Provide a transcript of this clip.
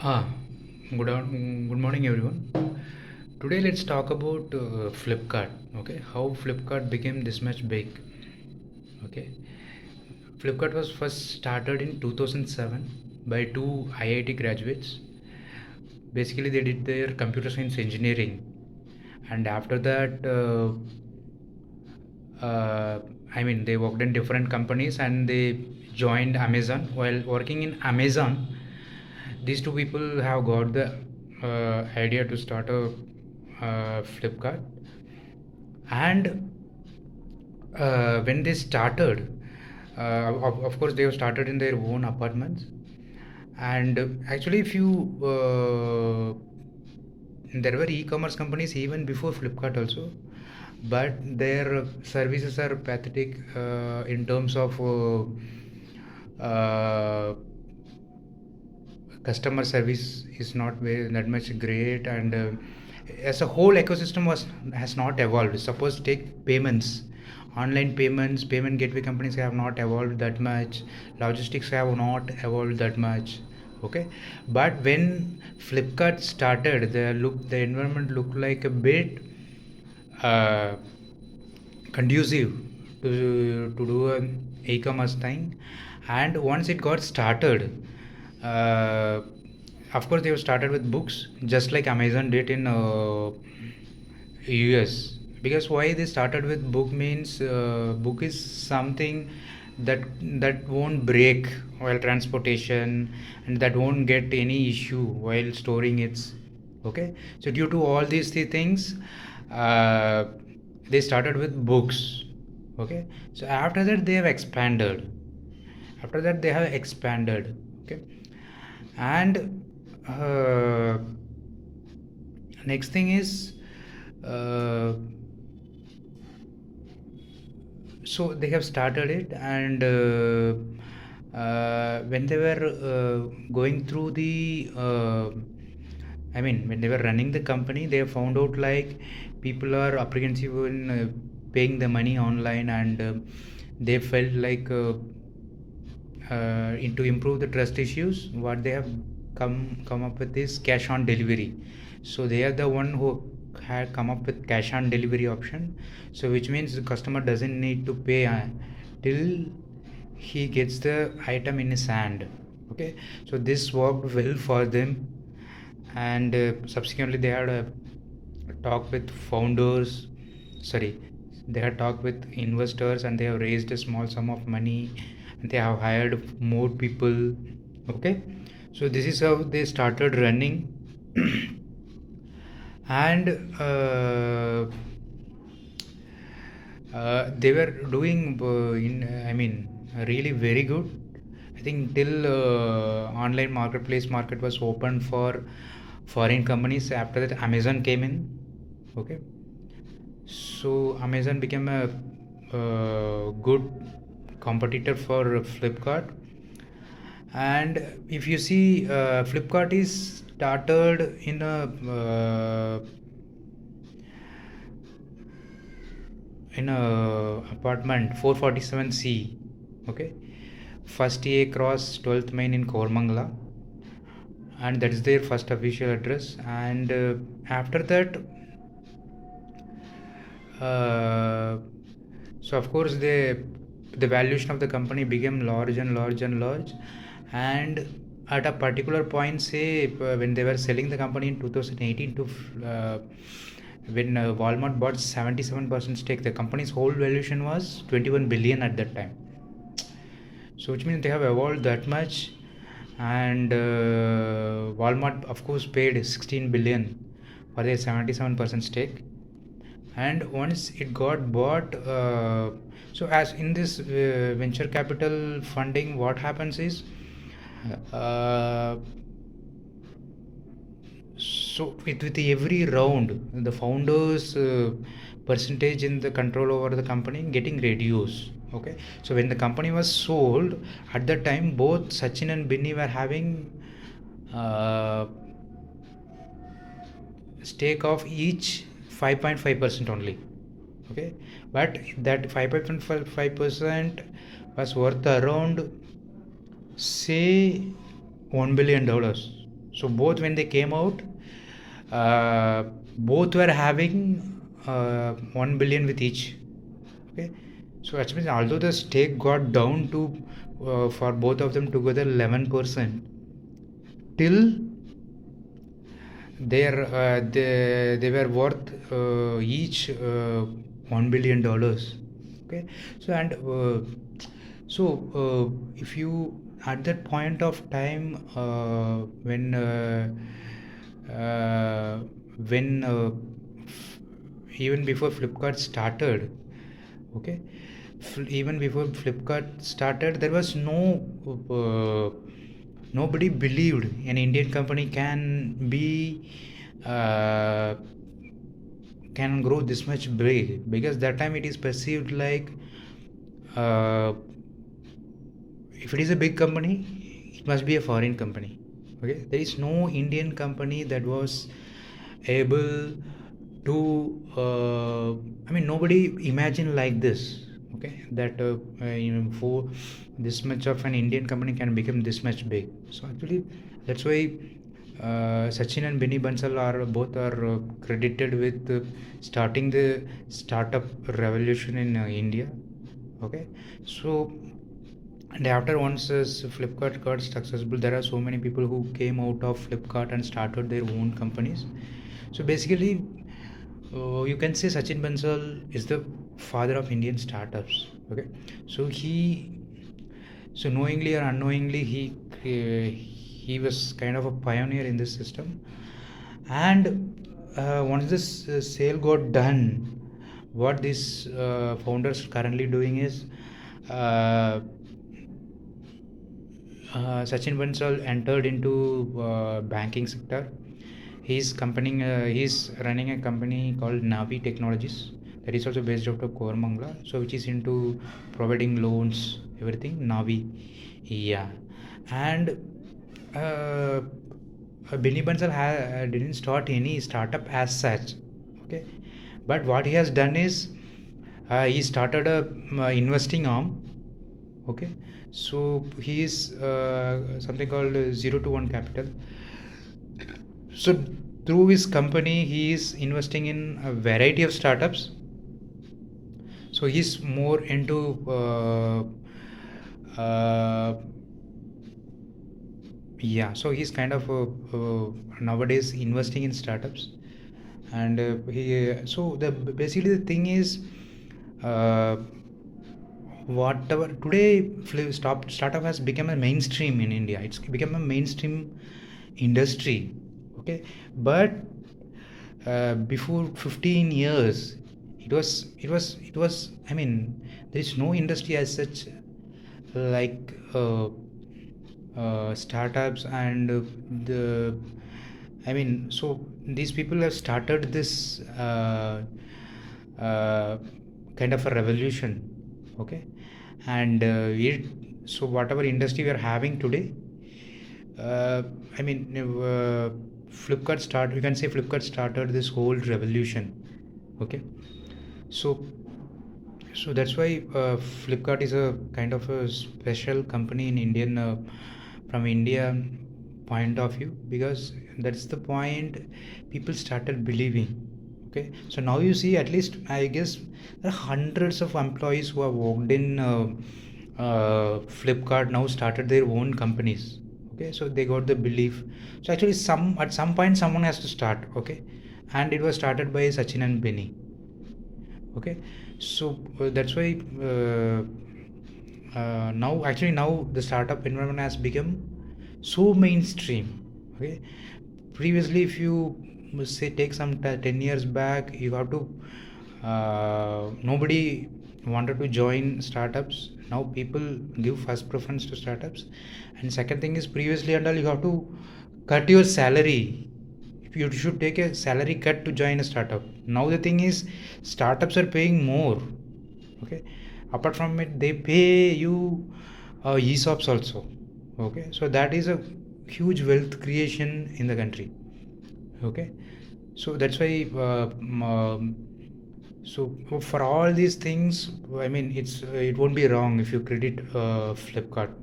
Ah, good morning, everyone. Today, let's talk about Flipkart. Okay, how Flipkart became this much big. Okay, Flipkart was first started in 2007 by two IIT graduates. Basically, they did their computer science engineering, and after that, I mean, they worked in different companies and they joined Amazon. While working in Amazon, these two people have got the idea to start a Flipkart. And when they started, of course, they have started in their own apartments. And actually, if you there were e-commerce companies even before Flipkart also, but their services are pathetic in terms of customer service is not very that much great, and as a whole ecosystem was has not evolved. Suppose take payments, online payments, payment gateway companies have not evolved that much, logistics have not evolved that much. Okay, but when Flipkart started, the environment looked like a bit uh, conducive to do an e-commerce thing. And once it got started, uh, of course they have started with books just like Amazon did in US. Because why they started with book means, book is something that won't break while transportation, and that won't get any issue while storing it. Okay, so due to all these three things, uh, they started with books. Okay, so after that they have expanded. Okay, and next thing is, uh, so they have started it. And when they were going through the I mean, when they were running the company, they found out like people are apprehensive in paying the money online, and they felt like to improve the trust issues, what they have come up with is cash on delivery. So they are the one who had come up with cash on delivery option. So which means the customer doesn't need to pay till he gets the item in his hand. Okay, so this worked well for them. And subsequently they had a talk with founders, sorry, they had talked with investors, and they have raised a small sum of money, and they have hired more people. Okay, so this is how they started running. And they were doing I mean, really very good. I think till online marketplace market was open for foreign companies. After that, Amazon came in. Okay, so Amazon became a good competitor for Flipkart. And if you see, Flipkart is started in a apartment 447C. Okay, first A cross 12th main in Kormangala, and that is their first official address. And after that, uh, so of course the valuation of the company became large and large and large. And at a particular point, say when they were selling the company in 2018 to when Walmart bought 77% stake, the company's whole valuation was 21 billion at that time. So which means they have evolved that much. And Walmart of course paid 16 billion for their 77% stake. And once it got bought, so as in this venture capital funding, what happens is, uh, so with every round, the founders percentage in the control over the company getting reduced. Okay, so when the company was sold, at that time both Sachin and Binny were having uh, stake of each 5.5% only. Okay, but that 5.5% was worth around, say, $1 billion. So both when they came out, uh, both were having 1 billion with each. Okay, so that means although the stake got down to for both of them together 11%, till they were worth each $1 billion. Okay, so and if you at that point of time uh, when even before Flipkart started, okay, even before Flipkart started, there was nobody believed an Indian company uh, can grow this much big, because that time it is perceived like uh, if it is a big company, it must be a foreign company. Okay, there is no Indian company that was able to nobody imagined like this. Okay, that for this much of an Indian company can become this much big. So actually that's why Sachin and Benny Bansal are both are credited with starting the startup revolution in India. Okay, so and after once Flipkart got successful, there are so many people who came out of Flipkart and started their own companies. So basically, you can say Sachin Bansal is the father of Indian startups. Okay, so knowingly or unknowingly, he was kind of a pioneer in this system. And once this sale got done, what these founders currently doing is. Uh, Sachin Bansal entered into banking sector. He's running a company called Navi Technologies that is also based out of Koramangala, so which is into providing loans, everything. Navi, yeah, and uh, Benny Bansal didn't start any startup as such. Okay, but what he has done is he started a investing arm. Okay, so he is something called 0 to 1 capital. So through his company he is investing in a variety of startups. So he's more into yeah, so he's kind of nowadays investing in startups. And he so the basically the thing is uh, whatever today startup has become a mainstream in India. It's become a mainstream industry. Okay, but before 15 years it was there is no industry as such like startups and the so these people have started this uh, kind of a revolution. Okay, and so whatever industry we are having today, uh, I mean uh, you can say Flipkart started this whole revolution. Okay, so that's why Flipkart is a kind of a special company in Indian from India point of view, because that's the point people started believing. Okay, so now you see, at least I guess there are hundreds of employees who have worked in Flipkart now started their own companies. Okay, so they got the belief. So actually at some point someone has to start. Okay, and it was started by Sachin and Benny. Okay, so that's why now the startup environment has become so mainstream. Okay, previously if you say take some 10 years back, you have to nobody wanted to join startups. Now people give first preference to startups. And second thing is, previously and all, you have to cut your salary. You should take a salary cut to join a startup. Now the thing is, startups are paying more. Okay, apart from it they pay you ESOPs also. Okay, so that is a huge wealth creation in the country. Okay, so that's why so for all these things, it won't be wrong if you credit Flipkart.